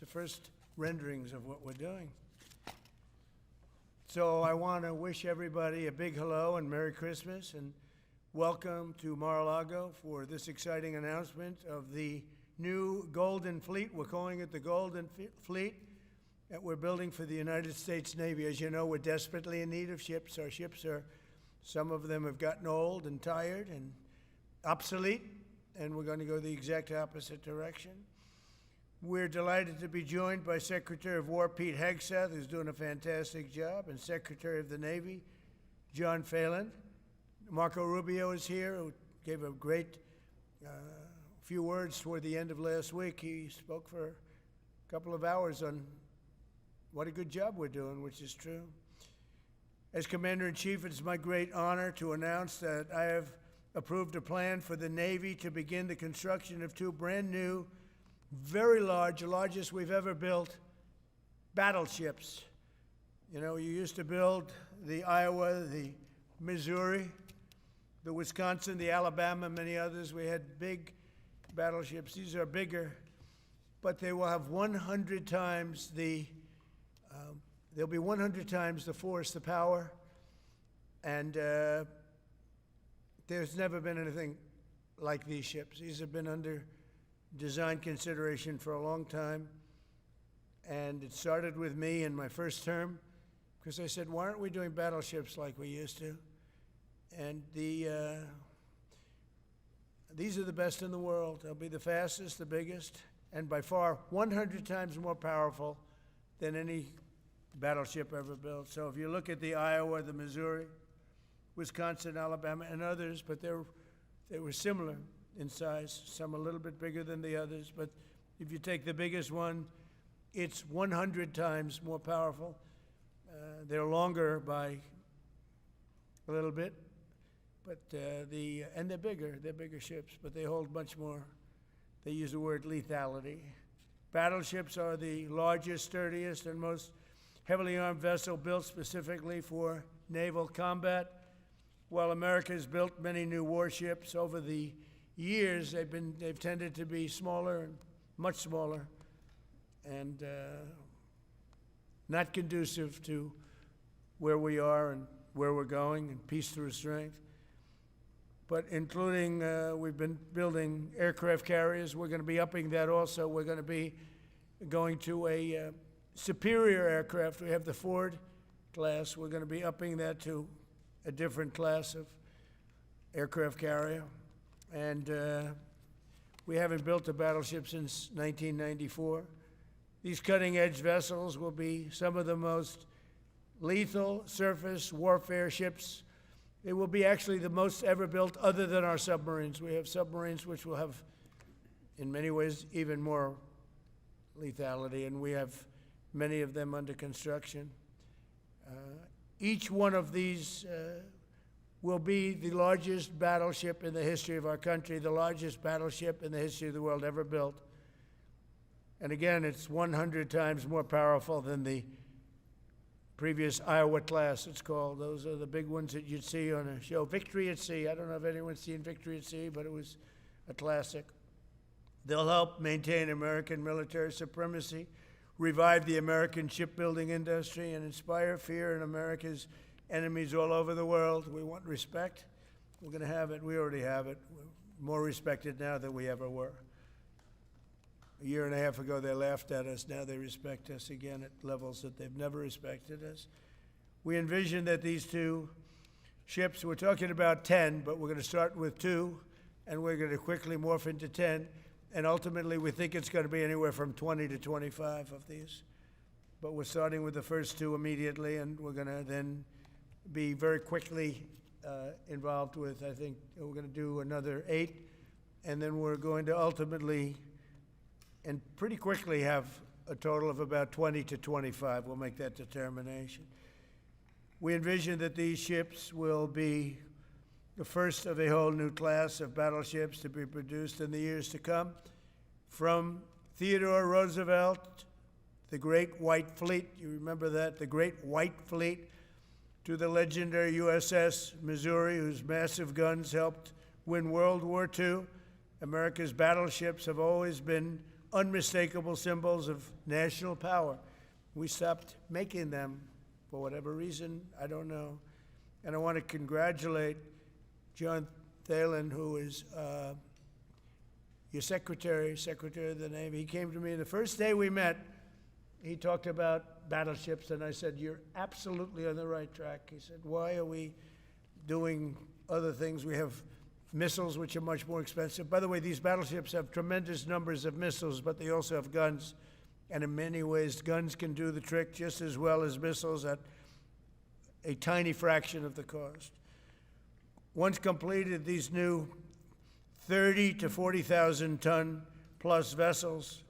It's the first renderings of what we're doing. So I want to wish everybody a big hello and Merry Christmas and welcome to Mar-a-Lago for this exciting announcement of the new Golden Fleet. We're calling it the Golden Fleet that we're building for the United States Navy. As you know, we're desperately in need of ships. Our ships are, some of them have gotten old and tired and obsolete, and we're going to go the exact opposite direction. We're delighted to be joined by Secretary of War Pete Hegseth, who's doing a fantastic job, and Secretary of the Navy John Phelan. Marco Rubio is here, who gave a great few words toward the end of last week. He spoke for a couple of hours on what a good job we're doing, which is true. As Commander-in-Chief, it's my great honor to announce that I have approved a plan for the Navy to begin the construction of two brand new, very large, the largest we've ever built, battleships. You know, you used to build the Iowa, the Missouri, the Wisconsin, the Alabama, many others. We had big battleships. These are bigger, but they will have 100 times the, they'll be 100 times the force, the power, and there's never been anything like these ships. These have been under design consideration for a long time, and it started with me in my first term, because I said, why aren't we doing battleships like we used to? And these are the best in the world. They'll be the fastest, the biggest, and by far 100 times more powerful than any battleship ever built. So if you look at the Iowa, the Missouri, Wisconsin, Alabama, and others, but they were similar in size, some a little bit bigger than the others, but if you take the biggest one, it's 100 times more powerful. They're longer by a little bit, but and they're bigger ships, but they hold much more. They use the word lethality. Battleships are the largest, sturdiest, and most heavily armed vessel built specifically for naval combat. While America has built many new warships over the years, they've tended to be smaller and much smaller, and not conducive to where we are and where we're going, and peace through strength. But including, we've been building aircraft carriers. We're going to be upping that also. We're going to be going to a superior aircraft. We have the Ford class. We're going to be upping that to a different class of aircraft carrier. And we haven't built a battleship since 1994. These cutting-edge vessels will be some of the most lethal surface warfare ships. They will be actually the most ever built other than our submarines. We have submarines which will have, in many ways, even more lethality, and we have many of them under construction. Each one of these will be the largest battleship in the history of our country, the largest battleship in the history of the world ever built. And again, it's 100 times more powerful than the previous Iowa class, it's called. Those are the big ones that you'd see on a show. Victory at Sea. I don't know if anyone's seen Victory at Sea, but it was a classic. They'll help maintain American military supremacy, revive the American shipbuilding industry, and inspire fear in America's enemies all over the world. We want respect. We're going to have it. We already have it. We're more respected now than we ever were. A year and a half ago, they laughed at us. Now they respect us again at levels that they've never respected us. We envision that these two ships, we're talking about 10, but we're going to start with 2, and we're going to quickly morph into 10. And ultimately, we think it's going to be anywhere from 20 to 25 of these. But we're starting with the first 2 immediately, and we're going to then be very quickly involved with, I think, we're going to do another 8, and then we're going to ultimately and pretty quickly have a total of about 20 to 25. We'll make that determination. We envision that these ships will be the first of a whole new class of battleships to be produced in the years to come. From Theodore Roosevelt, the Great White Fleet, you remember that, the Great White Fleet, to the legendary USS Missouri, whose massive guns helped win World War II. America's battleships have always been unmistakable symbols of national power. We stopped making them for whatever reason, I don't know. And I want to congratulate John Thalen, who is your secretary of the Navy. He came to me the first day we met. He talked about battleships, and I said, "You're absolutely on the right track." He said, "Why are we doing other things? We have missiles, which are much more expensive." By the way, these battleships have tremendous numbers of missiles, but they also have guns. And in many ways, guns can do the trick just as well as missiles at a tiny fraction of the cost. Once completed, these new 30 to 40,000 ton plus vessels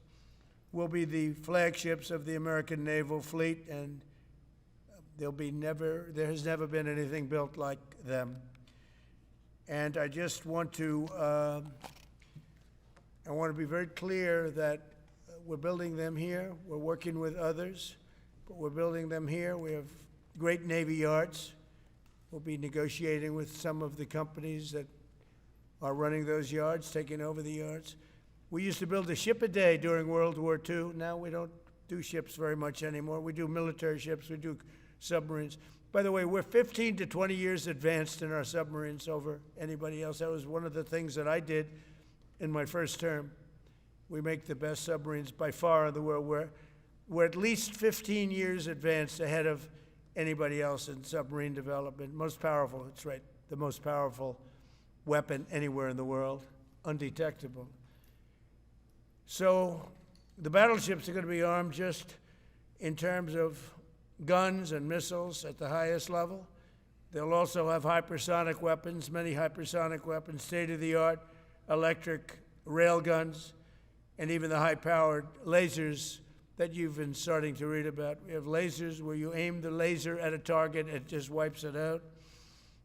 will be the flagships of the American naval fleet, and there has never been anything built like them. And I just want to, be very clear that we're building them here. We're working with others, but we're building them here. We have great Navy yards. We'll be negotiating with some of the companies that are running those yards, taking over the yards. We used to build a ship a day during World War II. Now we don't do ships very much anymore. We do military ships, we do submarines. By the way, we're 15 to 20 years advanced in our submarines over anybody else. That was one of the things that I did in my first term. We make the best submarines by far in the world. We're at least 15 years advanced ahead of anybody else in submarine development. Most powerful, that's right, the most powerful weapon anywhere in the world, undetectable. So the battleships are going to be armed just in terms of guns and missiles at the highest level. They'll also have hypersonic weapons, many hypersonic weapons, state-of-the-art electric rail guns, and even the high-powered lasers that you've been starting to read about. We have lasers where you aim the laser at a target, it just wipes it out.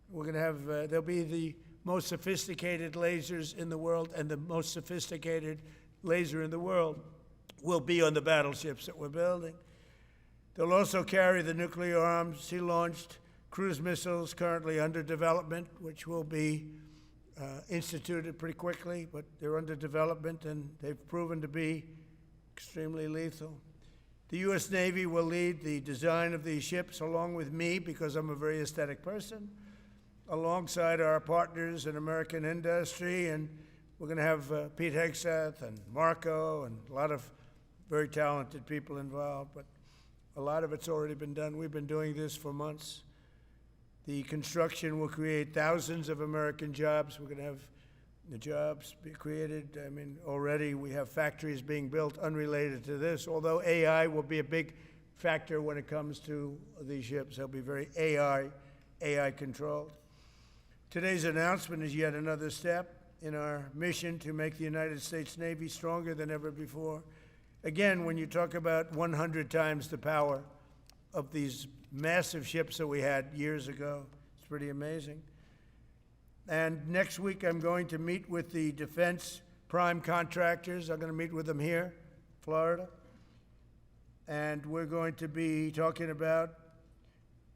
We're going to have, there'll be the most sophisticated lasers in the world, and the most sophisticated laser in the world will be on the battleships that we're building. They'll also carry the nuclear arms, sea-launched cruise missiles currently under development, which will be instituted pretty quickly, but they're under development, and they've proven to be extremely lethal. The U.S. Navy will lead the design of these ships along with me, because I'm a very aesthetic person, alongside our partners in American industry, and we're going to have Pete Hegseth and Marco and a lot of very talented people involved, but a lot of it's already been done. We've been doing this for months. The construction will create thousands of American jobs. We're going to have the jobs be created. I mean, already we have factories being built unrelated to this, although AI will be a big factor when it comes to these ships. They'll be very AI controlled. Today's announcement is yet another step in our mission to make the United States Navy stronger than ever before. Again, when you talk about 100 times the power of these massive ships that we had years ago, it's pretty amazing. And next week, I'm going to meet with the defense prime contractors. I'm going to meet with them here, Florida. And we're going to be talking about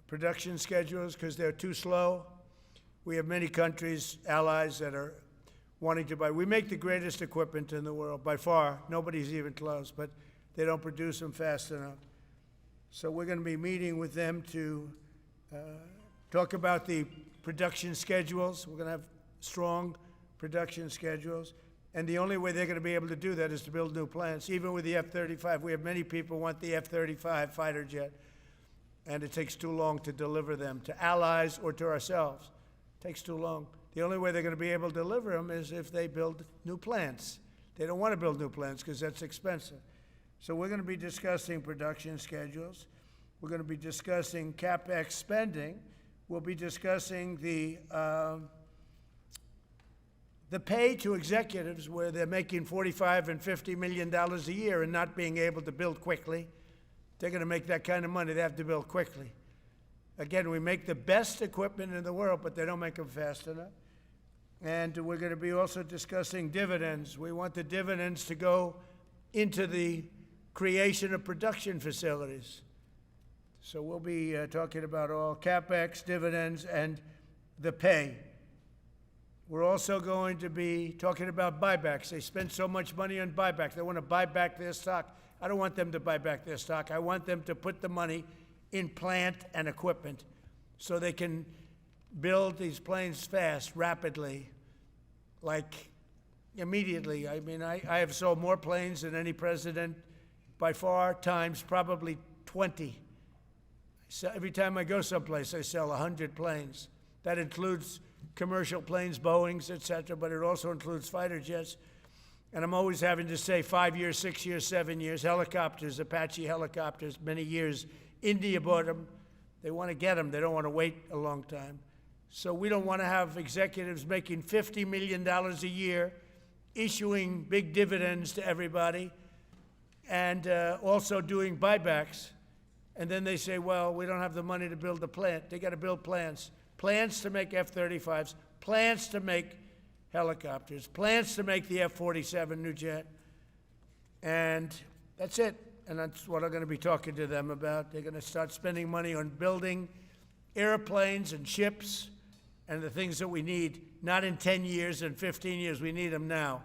production schedules because they're too slow. We have many countries, allies, that are wanting to buy. We make the greatest equipment in the world, by far. Nobody's even close, but they don't produce them fast enough. So we're going to be meeting with them to talk about the production schedules. We're going to have strong production schedules. And the only way they're going to be able to do that is to build new plants. Even with the F-35, we have many people who want the F-35 fighter jet, and it takes too long to deliver them to allies or to ourselves. It takes too long. The only way they're going to be able to deliver them is if they build new plants. They don't want to build new plants because that's expensive. So we're going to be discussing production schedules. We're going to be discussing CapEx spending. We'll be discussing the pay to executives where they're making $45 and $50 million a year and not being able to build quickly. They're going to make that kind of money. They have to build quickly. Again, we make the best equipment in the world, but they don't make them fast enough. And we're going to be also discussing dividends. We want the dividends to go into the creation of production facilities. So we'll be talking about all CapEx, dividends, and the pay. We're also going to be talking about buybacks. They spend so much money on buybacks. They want to buy back their stock. I don't want them to buy back their stock. I want them to put the money in plant and equipment so they can build these planes fast, rapidly, like immediately. I mean, I have sold more planes than any president by far, times probably 20. So every time I go someplace, I sell 100 planes. That includes commercial planes, Boeings, et cetera, but it also includes fighter jets. And I'm always having to say 5 years, 6 years, 7 years. Helicopters, Apache helicopters, many years. India bought them. They want to get them. They don't want to wait a long time. So we don't want to have executives making $50 million a year, issuing big dividends to everybody, and also doing buybacks. And then they say, well, we don't have the money to build the plant. They got to build plants. Plants to make F-35s, plants to make helicopters, plants to make the F-47 new jet. And that's it. And that's what I'm going to be talking to them about. They're going to start spending money on building airplanes and ships and the things that we need, not in 10 years and 15 years. We need them now.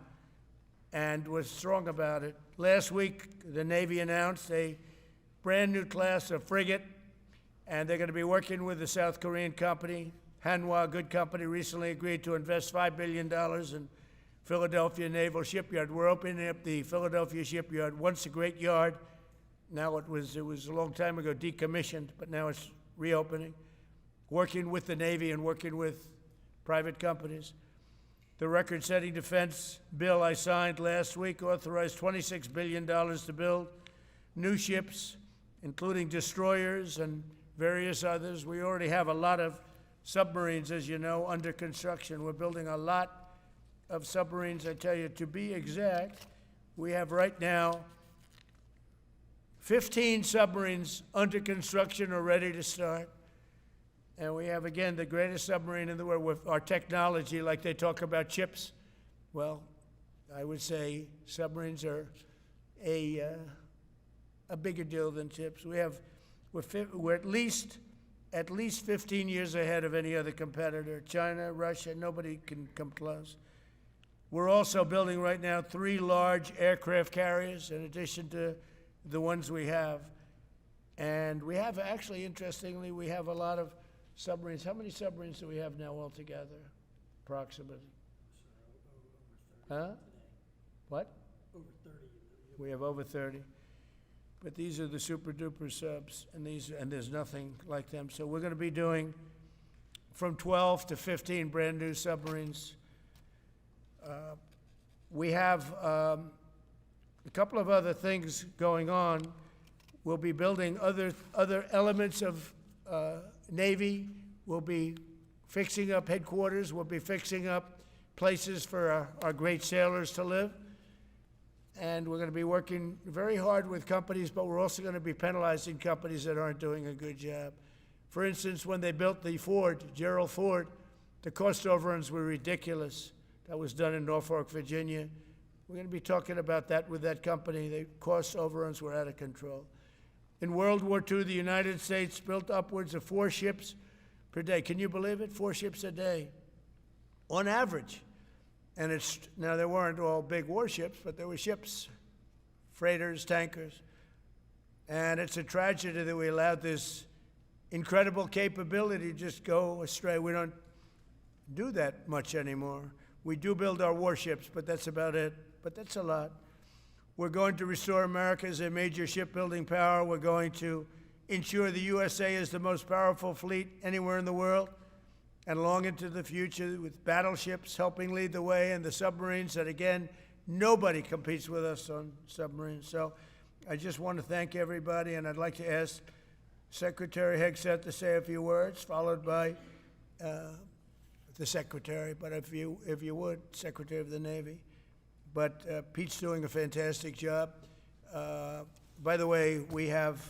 And we're strong about it. Last week, the Navy announced a brand new class of frigate, and they're going to be working with the South Korean company. Hanwha, a good company, recently agreed to invest $5 billion in Philadelphia Naval Shipyard. We're opening up the Philadelphia Shipyard, once a great yard. Now it was a long time ago decommissioned, but now it's reopening. Working with the Navy and working with private companies. The record-setting defense bill I signed last week authorized $26 billion to build new ships, including destroyers and various others. We already have a lot of submarines, as you know, under construction. We're building a lot of submarines. I tell you, to be exact, we have right now 15 submarines under construction or ready to start. And we have, again, the greatest submarine in the world with our technology, like they talk about chips. Well, I would say submarines are a bigger deal than chips. We're at least 15 years ahead of any other competitor. China, Russia, nobody can come close. We're also building right now 3 large aircraft carriers in addition to the ones we have. And we have, actually, interestingly, we have a lot of submarines. How many submarines do we have now altogether, approximately? Huh? What? Over 30. We have over 30. But these are the super-duper subs, and there's nothing like them. So we're going to be doing from 12 to 15 brand-new submarines. We have a couple of other things going on. We'll be building other elements of Navy. We'll be fixing up headquarters. We'll be fixing up places for our great sailors to live. And we're going to be working very hard with companies, but we're also going to be penalizing companies that aren't doing a good job. For instance, when they built the Ford, Gerald Ford, the cost overruns were ridiculous. That was done in Norfolk, Virginia. We're going to be talking about that with that company. The cost overruns were out of control. In World War II, the United States built upwards of 4 ships per day. Can you believe it? 4 ships a day, on average. And now there weren't all big warships, but there were ships, freighters, tankers. And it's a tragedy that we allowed this incredible capability to just go astray. We don't do that much anymore. We do build our warships, but that's about it. But that's a lot. We're going to restore America as a major shipbuilding power. We're going to ensure the USA is the most powerful fleet anywhere in the world, and long into the future with battleships helping lead the way, and the submarines that, again, nobody competes with us on submarines. So I just want to thank everybody, and I'd like to ask Secretary Hegseth to say a few words, followed by the Secretary, but if you would, Secretary of the Navy. But Pete's doing a fantastic job. By the way, we have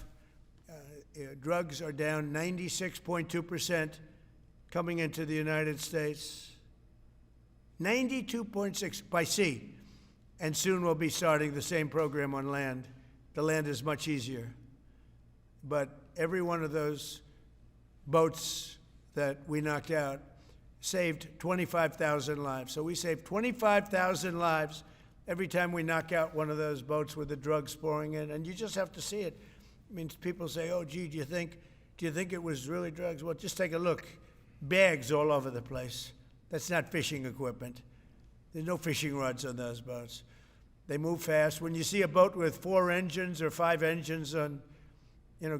drugs are down 96.2% coming into the United States. 92.6 by sea. And soon we'll be starting the same program on land. The land is much easier. But every one of those boats that we knocked out saved 25,000 lives. So we save 25,000 lives every time we knock out one of those boats with the drugs pouring in. And you just have to see it. I mean, people say, oh, gee, do you think it was really drugs? Well, just take a look. Bags all over the place. That's not fishing equipment. There's no fishing rods on those boats. They move fast. When you see a boat with 4 engines or 5 engines on,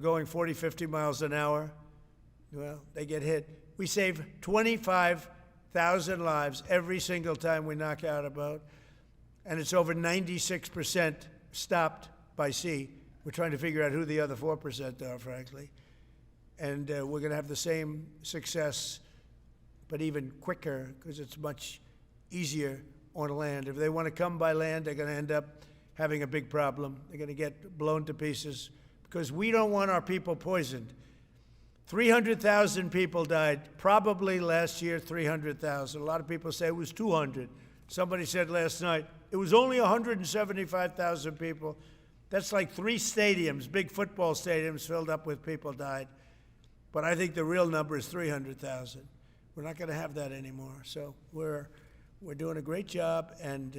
going 40, 50 miles an hour, well, they get hit. We save 25,000 lives every single time we knock out a boat. And it's over 96% stopped by sea. We're trying to figure out who the other 4% are, frankly. And we're going to have the same success, but even quicker, because it's much easier on land. If they want to come by land, they're going to end up having a big problem. They're going to get blown to pieces, because we don't want our people poisoned. 300,000 people died, probably last year, 300,000. A lot of people say it was 200. Somebody said last night, it was only 175,000 people. That's like 3 stadiums, big football stadiums filled up with people died. But I think the real number is 300,000. We're not going to have that anymore. So we're doing a great job, and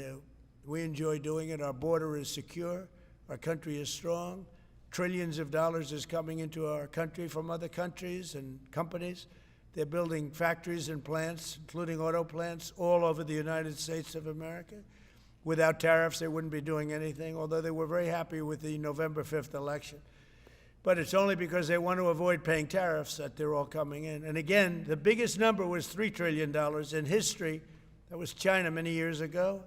we enjoy doing it. Our border is secure. Our country is strong. Trillions of dollars is coming into our country from other countries and companies. They're building factories and plants, including auto plants, all over the United States of America. Without tariffs, they wouldn't be doing anything, although they were very happy with the November 5th election. But it's only because they want to avoid paying tariffs that they're all coming in. And again, the biggest number was $3 trillion in history. That was China many years ago.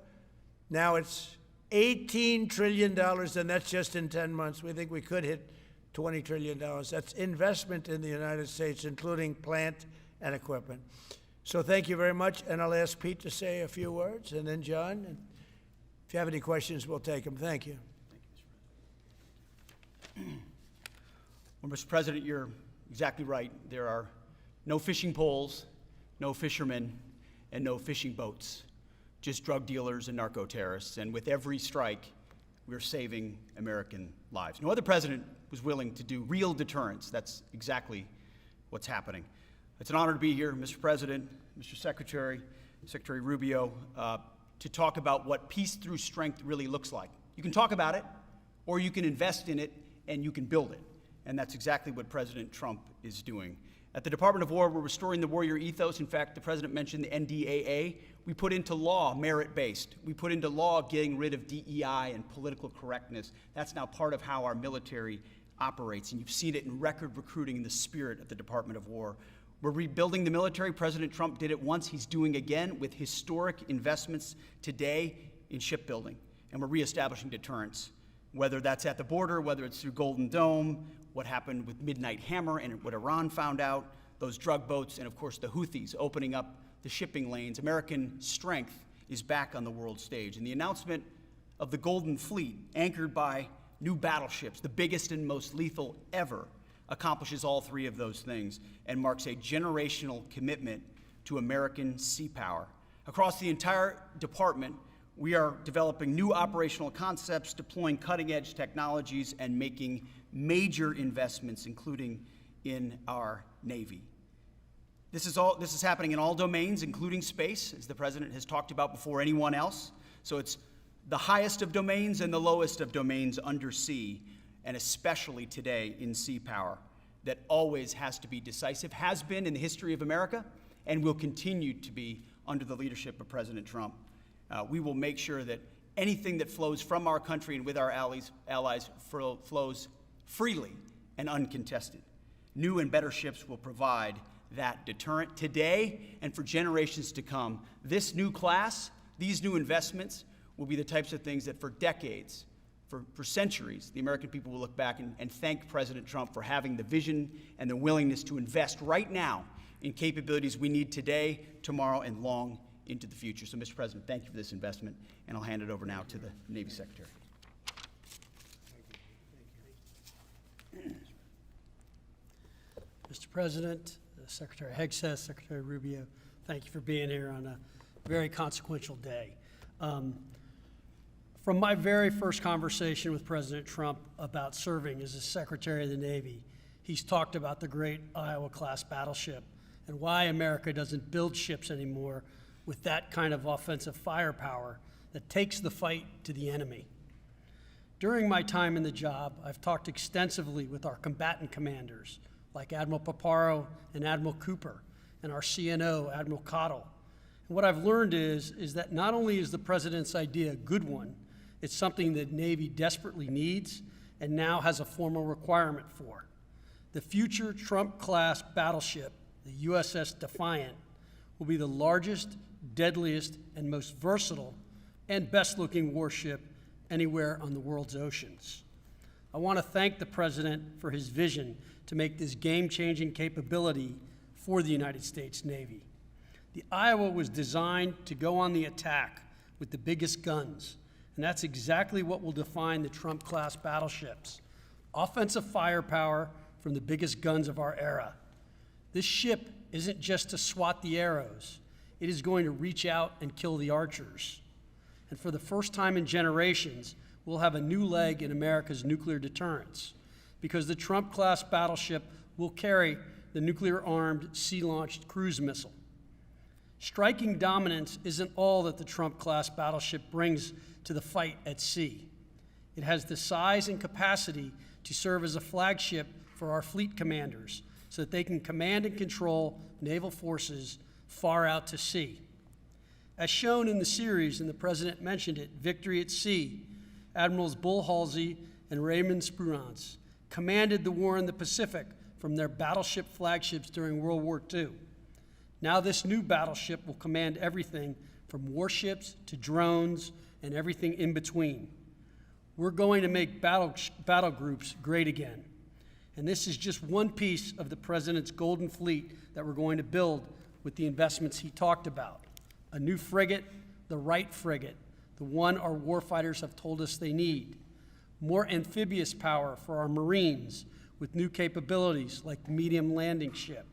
Now it's $18 trillion, and that's just in 10 months. We think we could hit $20 trillion. That's investment in the United States, including plant and equipment. So thank you very much, and I'll ask Pete to say a few words, and then John. And if you have any questions, we'll take them. Thank you. Well, Mr. President, you're exactly right. There are no fishing poles, no fishermen, and no fishing boats, just drug dealers and narco-terrorists. And with every strike, we're saving American lives. No other president was willing to do real deterrence. That's exactly what's happening. It's an honor to be here, Mr. President, Mr. Secretary, Secretary Rubio, to talk about what peace through strength really looks like. You can talk about it, or you can invest in it, and you can build it. And that's exactly what President Trump is doing. At the Department of War, we're restoring the warrior ethos. In fact, the President mentioned the NDAA. We put into law merit-based. We put into law getting rid of DEI and political correctness. That's now part of how our military operates, and you've seen it in record recruiting in the spirit of the Department of War. We're rebuilding the military. President Trump did it once. He's doing again with historic investments today in shipbuilding, and we're reestablishing deterrence, whether that's at the border, whether it's through Golden Dome, what happened with Midnight Hammer and what Iran found out, those drug boats, and of course the Houthis opening up the shipping lanes. American strength is back on the world stage. And the announcement of the Golden Fleet, anchored by new battleships, the biggest and most lethal ever, accomplishes all 3 of those things and marks a generational commitment to American sea power. Across the entire department, we are developing new operational concepts, deploying cutting-edge technologies, and making major investments, including in our Navy. This is happening in all domains, including space, as the President has talked about before anyone else. So it's the highest of domains and the lowest of domains under sea, and especially today in sea power, that always has to be decisive, has been in the history of America, and will continue to be under the leadership of President Trump. We will make sure that anything that flows from our country and with our allies flows freely and uncontested. New and better ships will provide that deterrent today and for generations to come. This new class, these new investments, will be the types of things that for decades, for centuries, the American people will look back and thank President Trump for having the vision and the willingness to invest right now in capabilities we need today, tomorrow, and long into the future. So, Mr. President, thank you for this investment, and I'll hand it over now to the Navy Secretary. Mr. President, Secretary Hegseth, Secretary Rubio, thank you for being here on a very consequential day. From my very first conversation with President Trump about serving as the Secretary of the Navy, he's talked about the great Iowa-class battleship and why America doesn't build ships anymore with that kind of offensive firepower that takes the fight to the enemy. During my time in the job, I've talked extensively with our combatant commanders, like Admiral Paparo and Admiral Cooper, and our CNO, Admiral Cottle. And what I've learned is that not only is the President's idea a good one, it's something that Navy desperately needs and now has a formal requirement for. The future Trump-class battleship, the USS Defiant, will be the largest, deadliest, and most versatile and best-looking warship anywhere on the world's oceans. I want to thank the President for his vision to make this game-changing capability for the United States Navy. The Iowa was designed to go on the attack with the biggest guns, and that's exactly what will define the Trump-class battleships: offensive firepower from the biggest guns of our era. This ship isn't just to swat the arrows. It is going to reach out and kill the archers. And for the first time in generations, we'll have a new leg in America's nuclear deterrence, because the Trump-class battleship will carry the nuclear-armed, sea-launched cruise missile. Striking dominance isn't all that the Trump-class battleship brings to the fight at sea. It has the size and capacity to serve as a flagship for our fleet commanders so that they can command and control naval forces far out to sea. As shown in the series, and the President mentioned it, Victory at Sea, Admirals Bull Halsey and Raymond Spruance commanded the war in the Pacific from their battleship flagships during World War II. Now this new battleship will command everything from warships to drones and everything in between. We're going to make battle groups great again. And this is just one piece of the President's golden fleet that we're going to build with the investments he talked about. A new frigate, the right frigate, the one our warfighters have told us they need. More amphibious power for our Marines with new capabilities like the medium landing ship.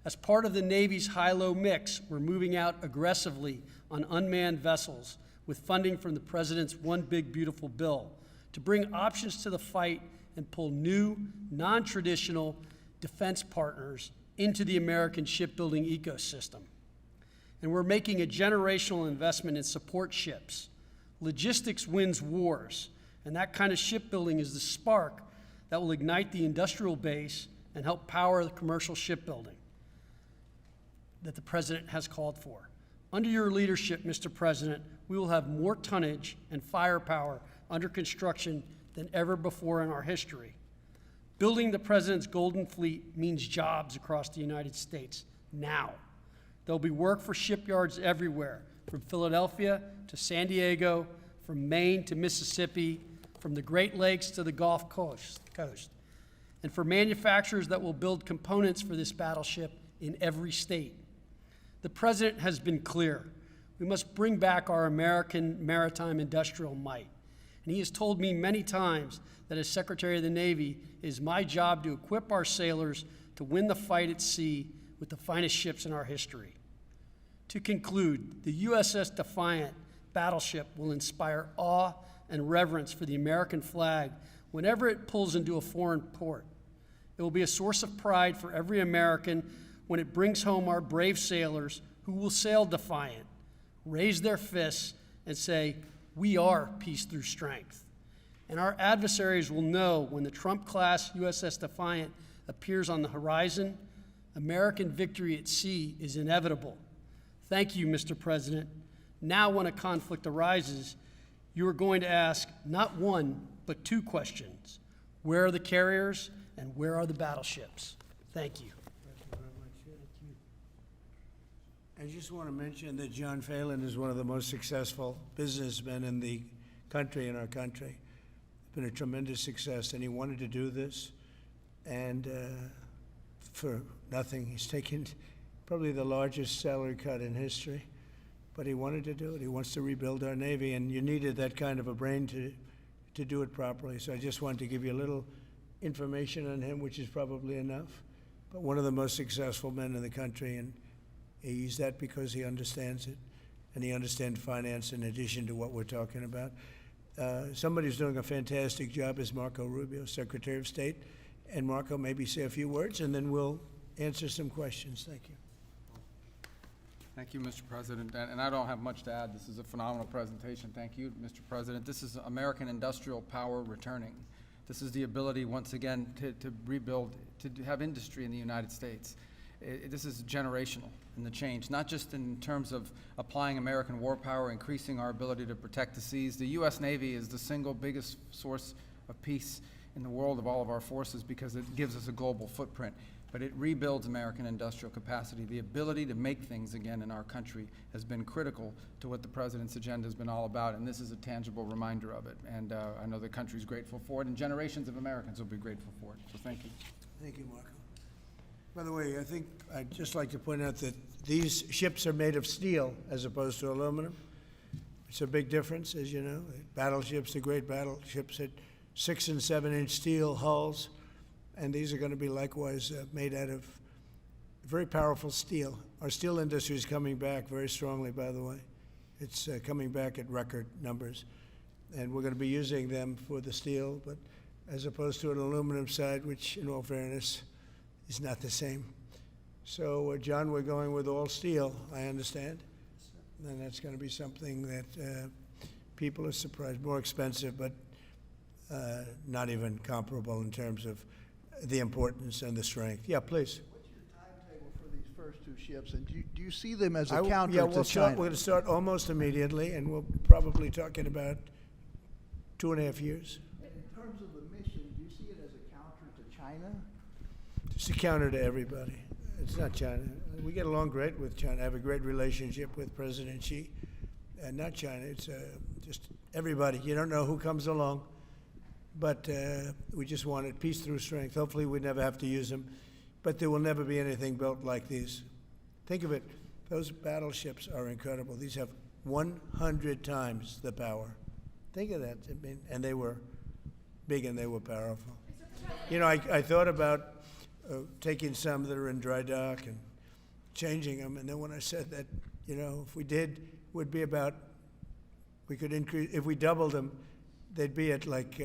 As part of the Navy's high-low mix, we're moving out aggressively on unmanned vessels with funding from the President's One Big Beautiful Bill to bring options to the fight and pull new, non-traditional defense partners into the American shipbuilding ecosystem. And we're making a generational investment in support ships. Logistics wins wars, and that kind of shipbuilding is the spark that will ignite the industrial base and help power the commercial shipbuilding that the President has called for. Under your leadership, Mr. President, we will have more tonnage and firepower under construction than ever before in our history. Building the President's Golden Fleet means jobs across the United States now. There'll be work for shipyards everywhere, from Philadelphia to San Diego, from Maine to Mississippi, from the Great Lakes to the Gulf Coast, and for manufacturers that will build components for this battleship in every state. The President has been clear. We must bring back our American maritime industrial might. And he has told me many times that as Secretary of the Navy, it is my job to equip our sailors to win the fight at sea with the finest ships in our history. To conclude, the USS Defiant battleship will inspire awe and reverence for the American flag whenever it pulls into a foreign port. It will be a source of pride for every American when it brings home our brave sailors who will sail defiant, raise their fists, and say, "We are peace through strength." And our adversaries will know when the Trump-class USS Defiant appears on the horizon, American victory at sea is inevitable. Thank you, Mr. President. Now, when a conflict arises, you are going to ask not one, but two questions. Where are the carriers, and where are the battleships? Thank you. I just want to mention that John Phelan is one of the most successful businessmen in the country, in our country. It's been a tremendous success, and he wanted to do this, and for nothing. He's taken probably the largest salary cut in history, but he wanted to do it. He wants to rebuild our Navy, and you needed that kind of a brain to do it properly. So I just wanted to give you a little information on him, which is probably enough, but one of the most successful men in the country, and he's that because he understands it, and he understands finance in addition to what we're talking about. Somebody who's doing a fantastic job is Marco Rubio, Secretary of State. And Marco, maybe say a few words, and then we'll answer some questions. Thank you. Thank you, Mr. President. And I don't have much to add. This is a phenomenal presentation. Thank you, Mr. President. This is American industrial power returning. This is the ability, once again, to rebuild, to have industry in the United States. This is generational in the change, not just in terms of applying American war power, increasing our ability to protect the seas. The U.S. Navy is the single biggest source of peace in the world of all of our forces because it gives us a global footprint. But it rebuilds American industrial capacity. The ability to make things again in our country has been critical to what the President's agenda has been all about, and this is a tangible reminder of it. And I know the country's grateful for it, and generations of Americans will be grateful for it. So thank you. Thank you, Marco. By the way, I think I'd just like to point out that these ships are made of steel as opposed to aluminum. It's a big difference, as you know. Battleships, the great battleships, had 6- and 7-inch steel hulls, and these are going to be likewise made out of very powerful steel. Our steel industry is coming back very strongly, by the way. It's coming back at record numbers, and we're going to be using them for the steel, but as opposed to an aluminum side, which, in all fairness, is not the same. So, John, we're going with all steel, I understand. And that's going to be something that people are surprised. More expensive, but not even comparable in terms of the importance and the strength. Yeah, please. What's your timetable for these first two ships, and do you see them as a counter Yeah, to we're China? going to start almost immediately, and we'll probably talking about 2.5 years. And in terms of the mission, do you see it as a counter to China? It's a counter to everybody. It's not China. We get along great with China. I have a great relationship with President Xi. And not China. It's just everybody. You don't know who comes along. But we just wanted peace through strength. Hopefully we never have to use them. But there will never be anything built like these. Think of it. Those battleships are incredible. These have 100 times the power. Think of that. I mean, and they were big and they were powerful. You know, I thought about taking some that are in dry dock and changing them. And then when I said that, you know, if we did, would be about, we could increase, if we doubled them, they'd be at like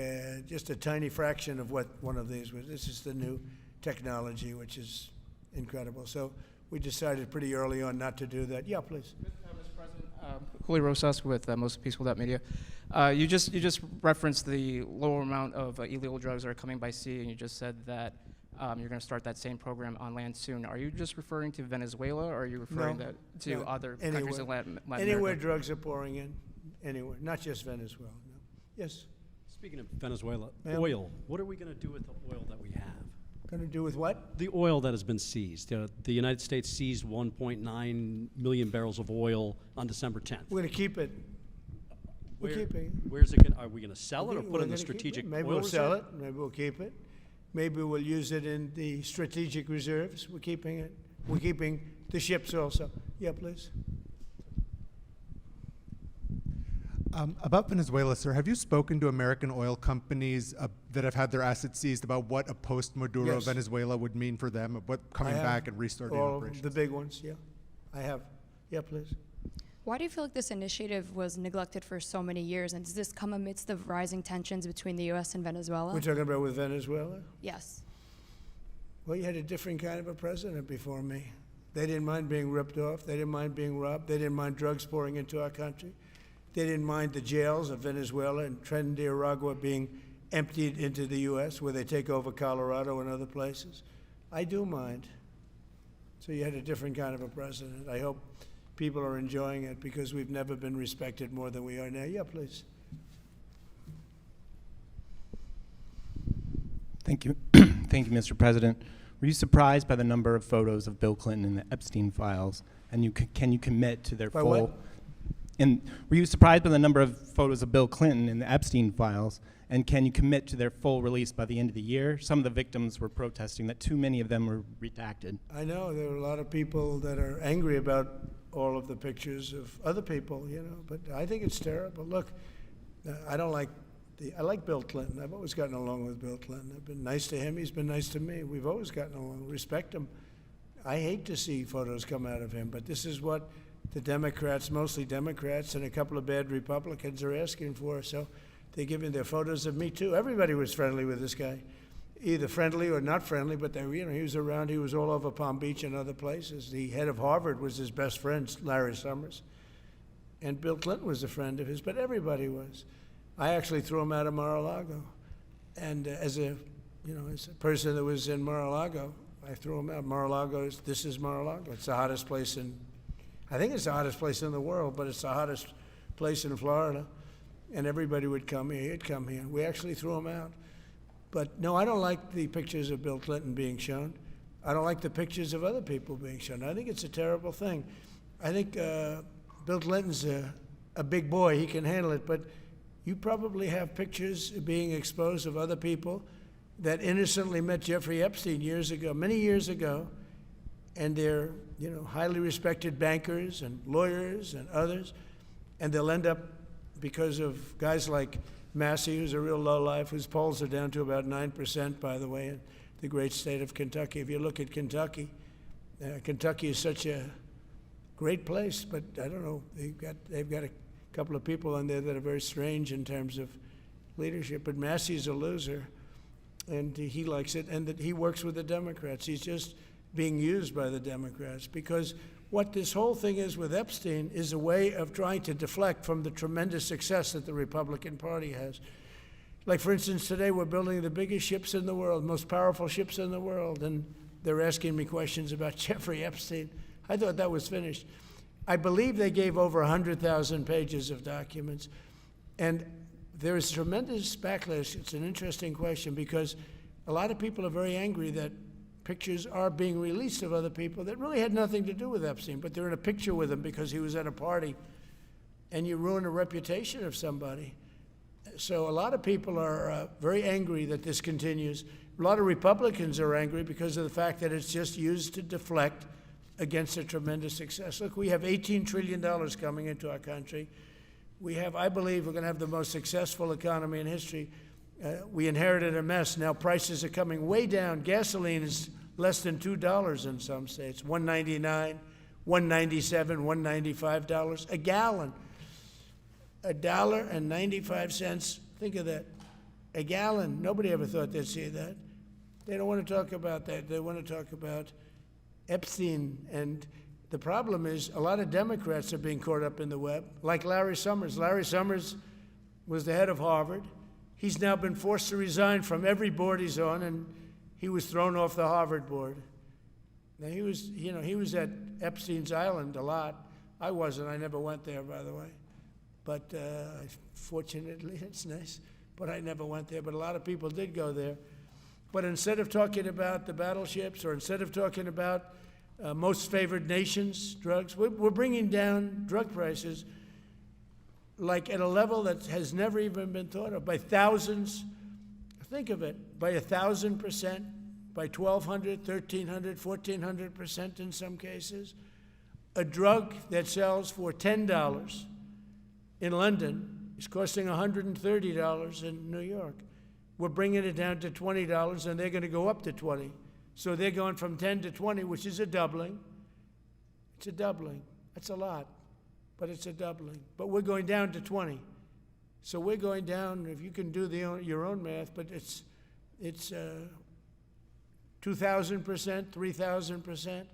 just a tiny fraction of what one of these was. This is the new technology, which is incredible. So we decided pretty early on not to do that. Yeah, please. Mr. President, Julio Rosas with Most Peaceful Media. You just referenced the lower amount of illegal drugs that are coming by sea, and you just said that you're going to start that same program on land soon. Are you just referring to Venezuela, or are you referring to other countries in Latin America? Anywhere drugs are pouring in, anywhere, not just Venezuela. No. Yes. Speaking of Venezuela, oil. What are we going to do with the oil that we have? Going to do with what? The oil that has been seized. The United States seized 1.9 million barrels of oil on December 10th. We're going to keep it. We're keeping it. Where's it going? Are we going to sell it or put it in the strategic Maybe oil we'll sell reserve? it. Maybe we'll keep it. Maybe we'll use it in the strategic reserves. We're keeping it. We're keeping the ships also. Yeah, please. About Venezuela, sir, have you spoken to American oil companies that have had their assets seized about what a post-Maduro Yes. Venezuela would mean for them, of what coming back and restarting all operations? the big ones, yeah. I have. Yeah, please. Why do you feel like this initiative was neglected for so many years, and does this come amidst the rising tensions between the U.S. and Venezuela? We're talking about with Venezuela? Yes. Well, you had a different kind of a president before me. They didn't mind being ripped off. They didn't mind being robbed. They didn't mind drugs pouring into our country. They didn't mind the jails of Venezuela and Trinidad being emptied into the U.S., where they take over Colorado and other places. I do mind. So you had a different kind of a president. I hope people are enjoying it because we've never been respected more than we are now. Yeah, please. Thank you. Thank you, Mr. President. Were you surprised by the number of photos of Bill Clinton in the Epstein files? And can you commit to their By full... what? And were you surprised by the number of photos of Bill Clinton in the Epstein files? And can you commit to their full release by the end of the year? Some of the victims were protesting that too many of them were redacted. I know there are a lot of people that are angry about all of the pictures of other people, you know, but I think it's terrible. Look, I like Bill Clinton. I've always gotten along with Bill Clinton. I've been nice to him. He's been nice to me. We've always gotten along. Respect him. I hate to see photos come out of him, but this is what the Democrats, mostly Democrats, and a couple of bad Republicans are asking for. So they're giving their photos of me, too. Everybody was friendly with this guy. either friendly or not friendly, but they, you know, he was around. He was all over Palm Beach and other places. The head of Harvard was his best friend, Larry Summers, and Bill Clinton was a friend of his. But everybody was. I actually threw him out of Mar-a-Lago, and as a person that was in Mar-a-Lago, I threw him out. This is Mar-a-Lago. It's the hottest place I think it's the hottest place in the world, but it's the hottest place in Florida. And everybody would come here. He'd come here. We actually threw him out. But no, I don't like the pictures of Bill Clinton being shown. I don't like the pictures of other people being shown. I think it's a terrible thing. I think Bill Clinton's a big boy. He can handle it. But you probably have pictures being exposed of other people that innocently met Jeffrey Epstein years ago, many years ago, and they're, highly respected bankers and lawyers and others, and they'll end up, because of guys like Massey, who's a real lowlife, whose polls are down to about 9%, by the way, in the great state of Kentucky. If you look at Kentucky, Kentucky is such a great place, but I don't know, they've got a couple of people on there that are very strange in terms of leadership, but Massey's a loser, and he likes it, and that he works with the Democrats. He's just being used by the Democrats, because what this whole thing is with Epstein is a way of trying to deflect from the tremendous success that the Republican Party has. Like, for instance, today we're building the biggest ships in the world, most powerful ships in the world, and they're asking me questions about Jeffrey Epstein. I thought that was finished. I believe they gave over 100,000 pages of documents, and there is tremendous backlash. It's an interesting question, because a lot of people are very angry that pictures are being released of other people that really had nothing to do with Epstein, but they're in a picture with him because he was at a party, and you ruin a reputation of somebody. So a lot of people are very angry that this continues. A lot of Republicans are angry because of the fact that it's just used to deflect against a tremendous success. Look, we have $18 trillion coming into our country. We have, I believe, we're going to have the most successful economy in history. We inherited a mess. Now prices are coming way down. Gasoline is less than $2 in some states, $1.99, $1.97, $1.95 a gallon. $1.95. Think of that. A gallon. Nobody ever thought they'd see that. They don't want to talk about that. They want to talk about Epstein. And the problem is a lot of Democrats are being caught up in the web, like Larry Summers. Larry Summers was the head of Harvard. He's now been forced to resign from every board he's on, and he was thrown off the Harvard board. Now, he was at Epstein's Island a lot. I wasn't. I never went there, by the way. But fortunately, it's nice. But I never went there. But a lot of people did go there. But instead of talking about the battleships, or instead of talking about most favored nations drugs, we're bringing down drug prices like at a level that has never even been thought of, by thousands. Think of it, by 1,000%, by 1,200, 1,300, 1,400% in some cases. A drug that sells for $10 in London is costing $130 in New York. We're bringing it down to $20, and they're going to go up to 20. So they're going from 10 to 20, which is a doubling. It's a doubling. That's a lot, but it's a doubling. But we're going down to 20. So we're going down, if you can do your own math, but it's 2,000%, 3,000%.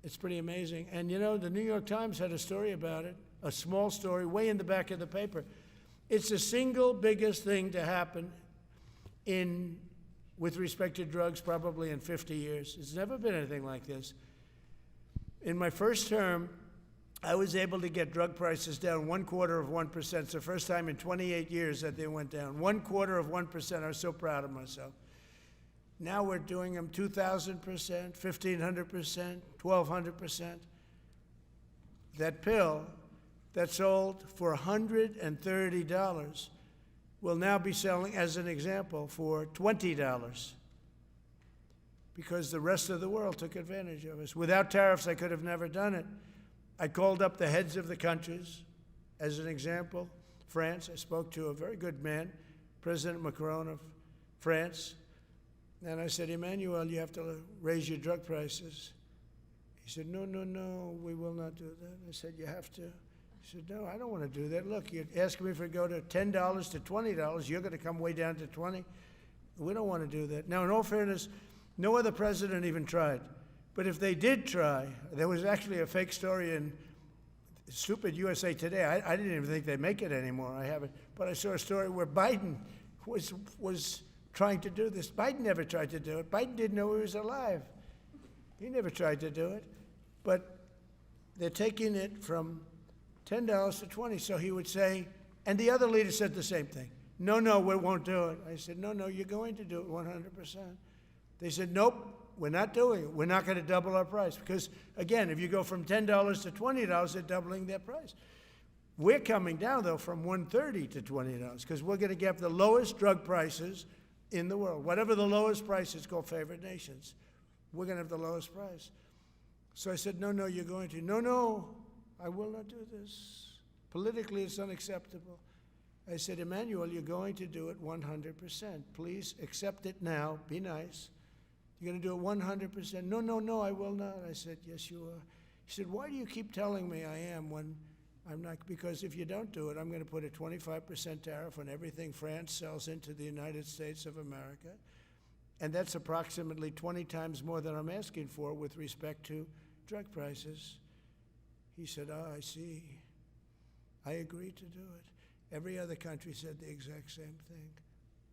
It's pretty amazing. And the New York Times had a story about it, a small story, way in the back of the paper. It's the single biggest thing to happen with respect to drugs probably in 50 years. It's never been anything like this. In my first term, I was able to get drug prices down 0.25%. It's the first time in 28 years that they went down. 0.25%. I was so proud of myself. Now we're doing them 2,000%, 1,500%, 1,200%. That pill that sold for $130 will now be selling, as an example, for $20, because the rest of the world took advantage of us. Without tariffs, I could have never done it. I called up the heads of the countries. As an example, France, I spoke to a very good man, President Macron of France, and I said, Emmanuel, you have to raise your drug prices. He said, no, we will not do that. I said, you have to. He said, no, I don't want to do that. Look, you're asking me for it to go to $10 to $20. You're going to come way down to 20. We don't want to do that. Now, in all fairness, no other president even tried. But if they did try, there was actually a fake story in stupid USA Today. I didn't even think they'd make it anymore. I haven't. But I saw a story where Biden was trying to do this. Biden never tried to do it. Biden didn't know he was alive. He never tried to do it. But they're taking it from $10 to $20. So he would say, and the other leader said the same thing. No, we won't do it. I said, no, you're going to do it 100%. They said, nope, we're not doing it. We're not going to double our price. Because, again, if you go from $10 to $20, they're doubling their price. We're coming down, though, from $130 to $20 because we're going to get the lowest drug prices in the world. Whatever the lowest price is called favored nations. We're going to have the lowest price. So I said, no, you're going to. No, I will not do this. Politically, it's unacceptable. I said, Emmanuel, you're going to do it 100%. Please accept it now. Be nice. You're going to do it 100%. No, I will not. I said, yes, you are. He said, why do you keep telling me I am when I'm not? Because if you don't do it, I'm going to put a 25% tariff on everything France sells into the United States of America. And that's approximately 20 times more than I'm asking for with respect to drug prices. He said, I see. I agree to do it. Every other country said the exact same thing.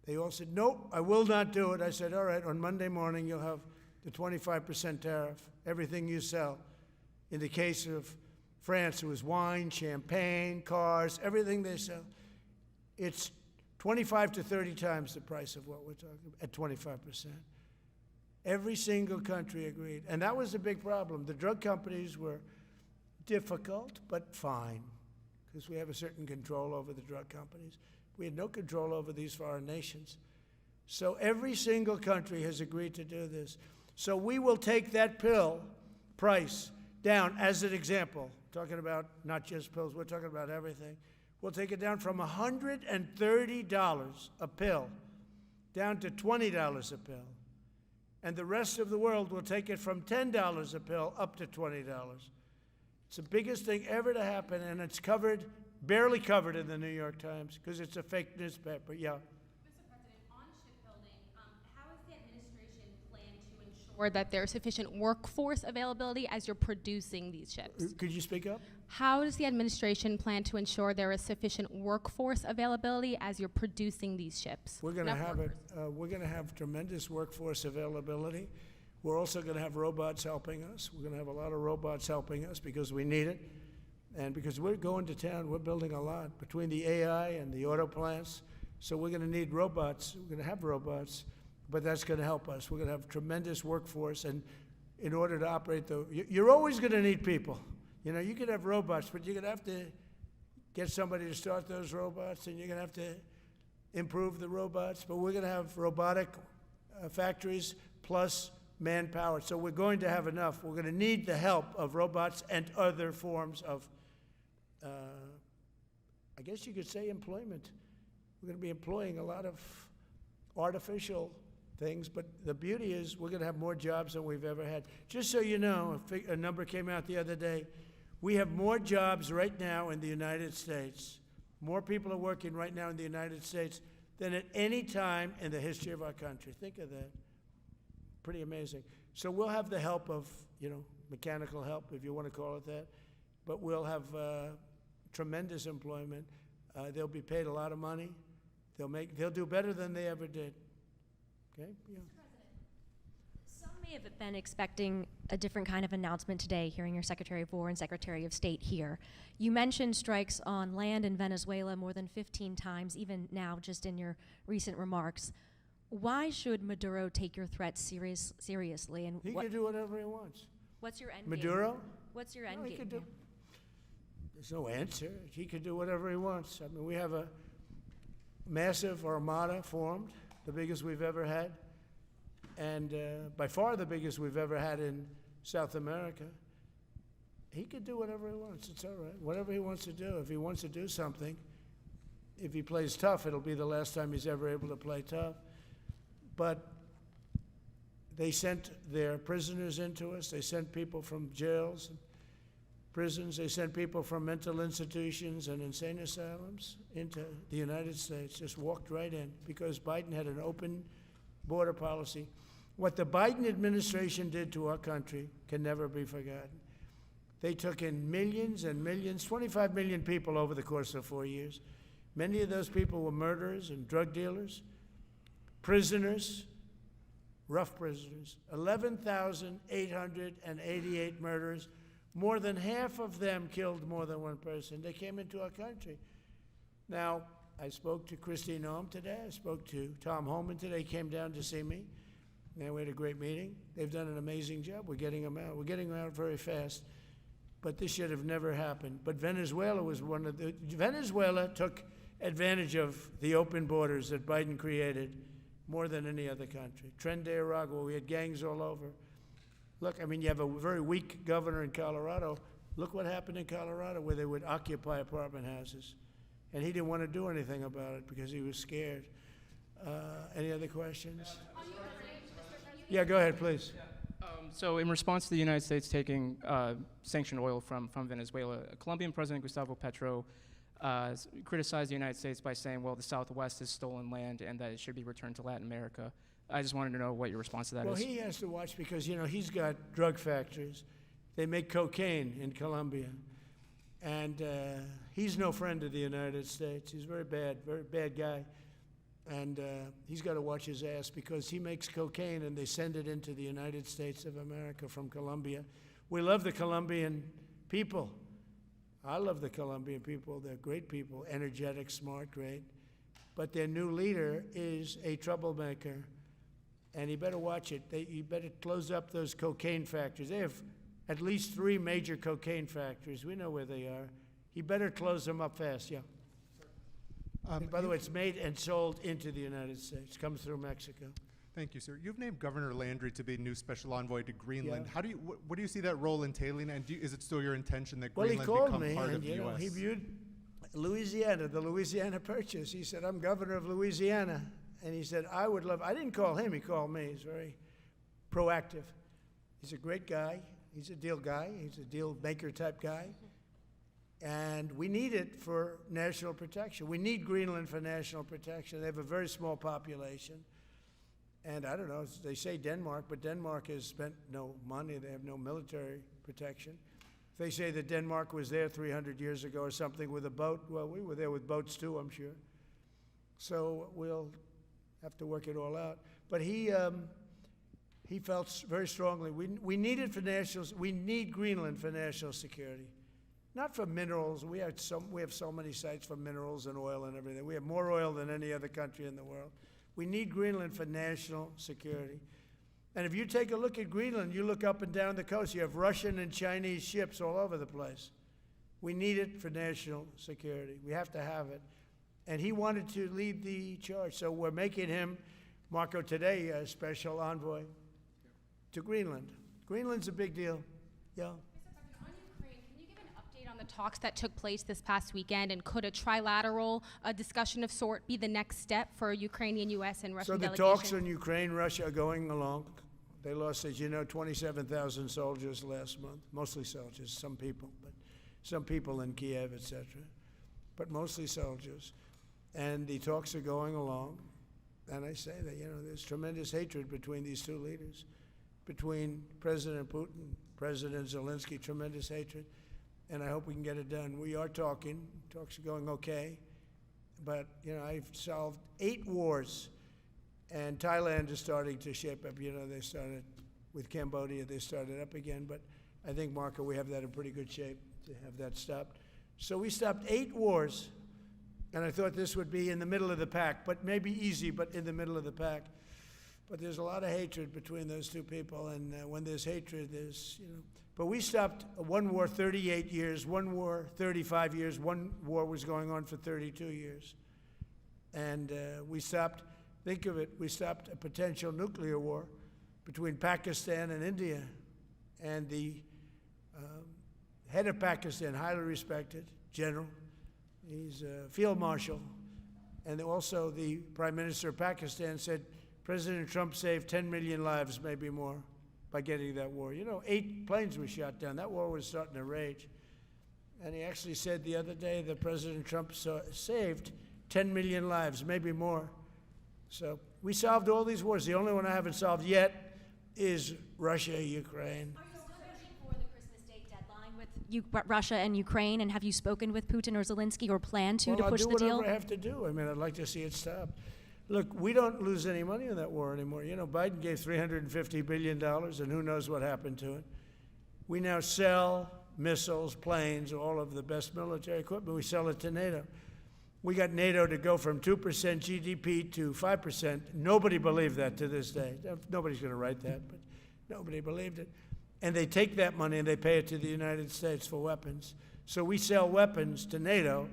They all said, nope, I will not do it. I said, all right, on Monday morning you'll have the 25% tariff, everything you sell. In the case of France, it was wine, champagne, cars, everything they sell. It's 25 to 30 times the price of what we're talking about, at 25%. Every single country agreed. And that was the big problem. The drug companies were difficult, but fine, because we have a certain control over the drug companies. We had no control over these foreign nations. So every single country has agreed to do this. So we will take that pill price down as an example, talking about not just pills, we're talking about everything. We'll take it down from $130 a pill down to $20 a pill. And the rest of the world will take it from $10 a pill up to $20. It's the biggest thing ever to happen, and it's covered, barely covered in the New York Times because it's a fake newspaper. Yeah. Mr. President, on shipbuilding, how is the administration plan to ensure that there's sufficient workforce availability as you're producing these ships? Could you speak up? How does the administration plan to ensure there is sufficient workforce availability as you're producing these ships? We're going to have it. We're going to have tremendous workforce availability. We're also going to have robots helping us. We're going to have a lot of robots helping us because we need it. And because we're going to town, we're building a lot between the AI and the auto plants. So we're going to need robots. We're going to have robots, but that's going to help us. We're going to have tremendous workforce. And in order to operate you're always going to need people. You know, you could have robots, but you're going to have to get somebody to start those robots, and you're going to have to improve the robots. But we're going to have robotic factories plus manpower. So we're going to have enough. We're going to need the help of robots and other forms of, I guess you could say, employment. We're going to be employing a lot of artificial things, but the beauty is we're going to have more jobs than we've ever had. Just so you know, a number came out the other day. We have more jobs right now in the United States. More people are working right now in the United States than at any time in the history of our country. Think of that. Pretty amazing. So we'll have the help of, mechanical help, if you want to call it that, but we'll have tremendous employment. They'll be paid a lot of money. They'll do better than they ever did. Okay? Yeah. Some may have been expecting a different kind of announcement today, hearing your Secretary of War and Secretary of State here. You mentioned strikes on land in Venezuela more than 15 times, even now, just in your recent remarks. Why should Maduro take your threats seriously? And he can do whatever he wants. What's your end game? Maduro? What's your end game? There's no answer. He can do whatever he wants. I mean, we have a massive armada formed, the biggest we've ever had, and by far the biggest we've ever had in South America. He can do whatever he wants. It's all right. Whatever he wants to do. If he wants to do something, if he plays tough, it'll be the last time he's ever able to play tough. But they sent their prisoners into us. They sent people from jails and prisons. They sent people from mental institutions and insane asylums into the United States, just walked right in because Biden had an open border policy. What the Biden administration did to our country can never be forgotten. They took in millions and millions, 25 million people over the course of 4 years. Many of those people were murderers and drug dealers, prisoners, rough prisoners. 11,888 murders. More than half of them killed more than one person. They came into our country. Now, I spoke to Christine Noem today. I spoke to Tom Homan today. He came down to see me. And we had a great meeting. They've done an amazing job. We're getting them out. We're getting them out very fast. But this should have never happened. But Venezuela was Venezuela took advantage of the open borders that Biden created more than any other country. Tren de Aragua, we had gangs all over. Look, I mean, you have a very weak governor in Colorado. Look what happened in Colorado, where they would occupy apartment houses. And he didn't want to do anything about it because he was scared. Any other questions? Yeah, go ahead, please. So in response to the United States taking sanctioned oil from Venezuela, Colombian President Gustavo Petro criticized the United States by saying, well, the Southwest is stolen land and that it should be returned to Latin America. I just wanted to know what your response to that is. Well, he has to watch because, you know, he's got drug factories. They make cocaine in Colombia. And he's no friend of the United States. He's very bad guy. And he's got to watch his ass because he makes cocaine and they send it into the United States of America from Colombia. We love the Colombian people. I love the Colombian people. They're great people, energetic, smart, great. But their new leader is a troublemaker. And he better watch it. He better close up those cocaine factories. They have at least 3 major cocaine factories. We know where they are. He better close them up fast, yeah. By the way, it's made and sold into the United States. Comes through Mexico. Thank you, sir. You've named Governor Landry to be new special envoy to Greenland. Yeah. How do you, what do you see that role entailing, and is it still your intention that Well, he Greenland called become me, part and of the you know, U.S.? he viewed Louisiana, the Louisiana Purchase. He said, "I'm governor of Louisiana," and he said, "I would love." I didn't call him; he called me. He's very proactive. He's a great guy. He's a deal guy. He's a deal maker type guy. And we need it for national protection. We need Greenland for national protection. They have a very small population. And I don't know, they say Denmark, but Denmark has spent no money. They have no military protection. They say that Denmark was there 300 years ago or something with a boat. Well, we were there with boats too, I'm sure. So we'll have to work it all out. But he felt very strongly, we need it for we need Greenland for national security. Not for minerals. We have so many sites for minerals and oil and everything. We have more oil than any other country in the world. We need Greenland for national security. And if you take a look at Greenland, you look up and down the coast, you have Russian and Chinese ships all over the place. We need it for national security. We have to have it. And he wanted to lead the charge. So we're making him, Marco, today, a special envoy to Greenland. Greenland's a big deal. Yeah. On the talks that took place this past weekend, and could a trilateral discussion of sort be the next step for Ukrainian, U.S., and Russian delegations? So the talks on Ukraine, Russia are going along. They lost, as you know, 27,000 soldiers last month, mostly soldiers, some people in Kiev, etc., but mostly soldiers. And the talks are going along. And I say that, you know, there's tremendous hatred between these two leaders, between President Putin, President Zelensky, tremendous hatred. And I hope we can get it done. We are talking. Talks are going okay. But, you know, I've solved 8 wars. And Thailand is starting to shape up. You know, they started with Cambodia. They started up again. But I think, Marco, we have that in pretty good shape to have that stopped. So we stopped 8 wars. And I thought this would be in the middle of the pack. But maybe easy, but in the middle of the pack. But there's a lot of hatred between those two people. And when there's hatred, there's, you know. But we stopped one war 38 years, one war 35 years, one war was going on for 32 years. And we stopped, think of it, we stopped a potential nuclear war between Pakistan and India. And the head of Pakistan, highly respected general, he's a field marshal, and also the Prime Minister of Pakistan said, President Trump saved 10 million lives, maybe more, by getting that war. You know, 8 planes were shot down. That war was starting to rage. And he actually said the other day that President Trump saved 10 million lives, maybe more, So we solved all these wars. The only one I haven't solved yet is Russia, Ukraine. Are you still pushing for the Christmas Day deadline with Russia and Ukraine? And have you spoken with Putin or Zelensky or plan to push the I'll do deal? whatever I have to do. I mean, I'd like to see it stop. Look, we don't lose any money in that war anymore. You know, Biden gave $350 billion, and who knows what happened to it. We now sell missiles, planes, all of the best military equipment. We sell it to NATO. We got NATO to go from 2% GDP to 5%. Nobody believed that to this day. Nobody's going to write that, but nobody believed it. And they take that money and they pay it to the United States for weapons. So we sell weapons to NATO.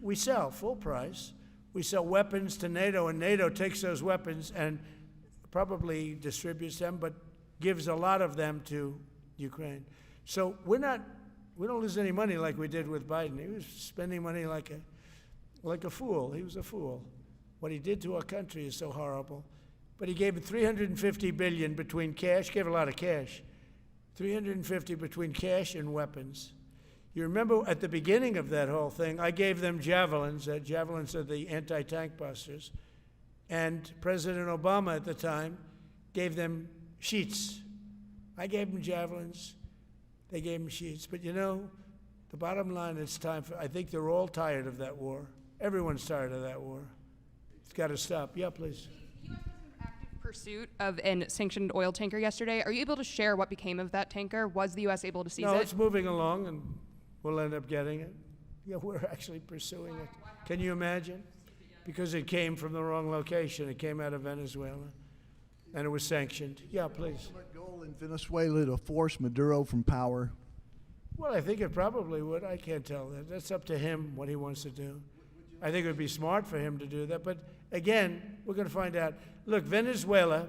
We sell full price. We sell weapons to NATO, and NATO takes those weapons and probably distributes them, but gives a lot of them to Ukraine. So we don't lose any money like we did with Biden. He was spending money like a fool. He was a fool. What he did to our country is so horrible. But he gave $350 billion between cash, gave a lot of cash, $350 between cash and weapons. You remember at the beginning of that whole thing, I gave them javelins. Javelins are the anti-tank busters. And President Obama at the time gave them sheets. I gave them javelins. They gave them sheets. But you know, the bottom line, it's time for, I think they're all tired of that war. Everyone's tired of that war. It's got to stop. Yeah, please. The U.S. was in active pursuit of a sanctioned oil tanker yesterday. Are you able to share what became of that tanker? Was the U.S. able to seize No, it? it's moving along, and we'll end up getting it. Yeah, we're actually pursuing it. Can you imagine? Because it came from the wrong location. It came out of Venezuela, and it was sanctioned. Yeah, please. Ultimate goal in Venezuela to force Maduro from power. Well, I think it probably would. I can't tell that. That's up to him, what he wants to do. I think it would be smart for him to do that. But again, we're going to find out. Look, Venezuela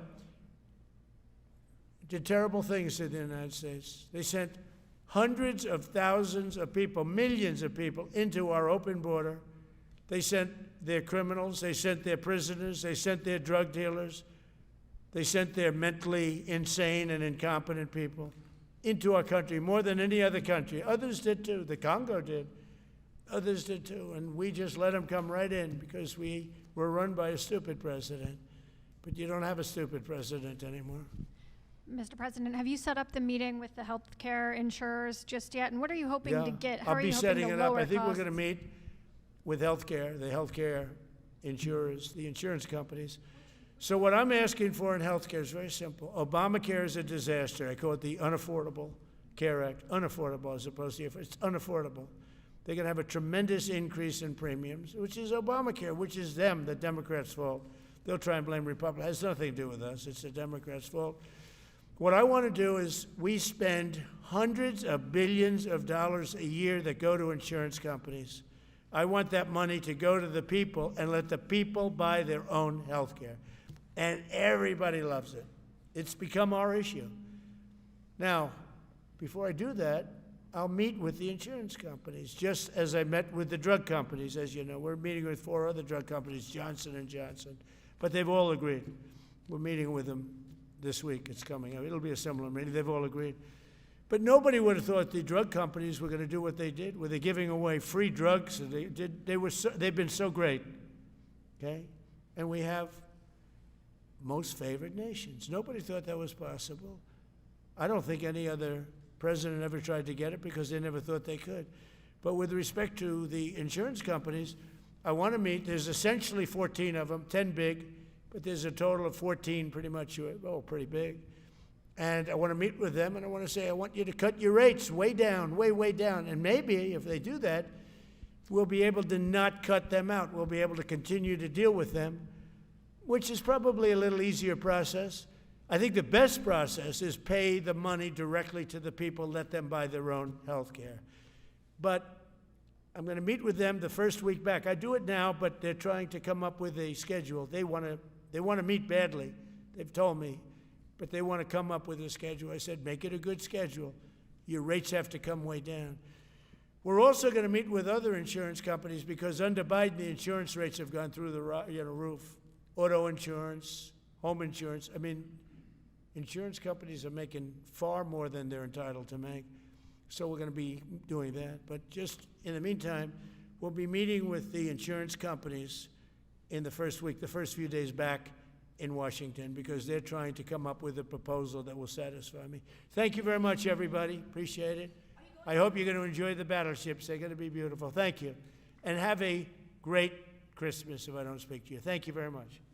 did terrible things to the United States. They sent hundreds of thousands of people, millions of people, into our open border. They sent their criminals. They sent their prisoners. They sent their drug dealers. They sent their mentally insane and incompetent people into our country more than any other country. Others did too. The Congo did. Others did too. And we just let them come right in because we were run by a stupid president. But you don't have a stupid president anymore. Mr. President, have you set up the meeting with the healthcare insurers just yet? And what are you hoping to get? How I'll are be you hoping setting to it up. lower I think we're costs? going to meet with the healthcare insurers, the insurance companies. So what I'm asking for in healthcare is very simple. Obamacare is a disaster. I call it the Unaffordable Care Act. Unaffordable as opposed to, it's unaffordable. They're going to have a tremendous increase in premiums, which is Obamacare, which is them, the Democrats' fault. They'll try and blame Republicans. It has nothing to do with us. It's the Democrats' fault. What I want to do is we spend hundreds of billions of dollars a year that go to insurance companies. I want that money to go to the people and let the people buy their own health care. And everybody loves it. It's become our issue. Now, before I do that, I'll meet with the insurance companies, just as I met with the drug companies. As you know, we're meeting with 4 other drug companies, Johnson & Johnson, but they've all agreed. We're meeting with them this week. It's coming up. It'll be a similar meeting. They've all agreed. But nobody would have thought the drug companies were going to do what they did, where they're giving away free drugs. And they've been so great, okay? And we have most favored nations. Nobody thought that was possible. I don't think any other president ever tried to get it because they never thought they could. But with respect to the insurance companies, I want to meet. There's essentially 14 of them, 10 big, but there's a total of 14 pretty much, pretty big. And I want to meet with them, and I want to say, I want you to cut your rates way down, way down. And maybe if they do that, we'll be able to not cut them out. We'll be able to continue to deal with them, which is probably a little easier process. I think the best process is pay the money directly to the people, let them buy their own health care. But I'm going to meet with them the first week back. I do it now, but they're trying to come up with a schedule. They want to meet badly, they've told me, but they want to come up with a schedule. I said, make it a good schedule. Your rates have to come way down. We're also going to meet with other insurance companies because under Biden, the insurance rates have gone through the roof. Auto insurance, home insurance. I mean, insurance companies are making far more than they're entitled to make. So we're going to be doing that. But just in the meantime, we'll be meeting with the insurance companies in the first week, the first few days back in Washington, because they're trying to come up with a proposal that will satisfy me. Thank you very much, everybody. Appreciate it. I hope you're going to enjoy the battleships. They're going to be beautiful. Thank you. And have a great Christmas if I don't speak to you. Thank you very much.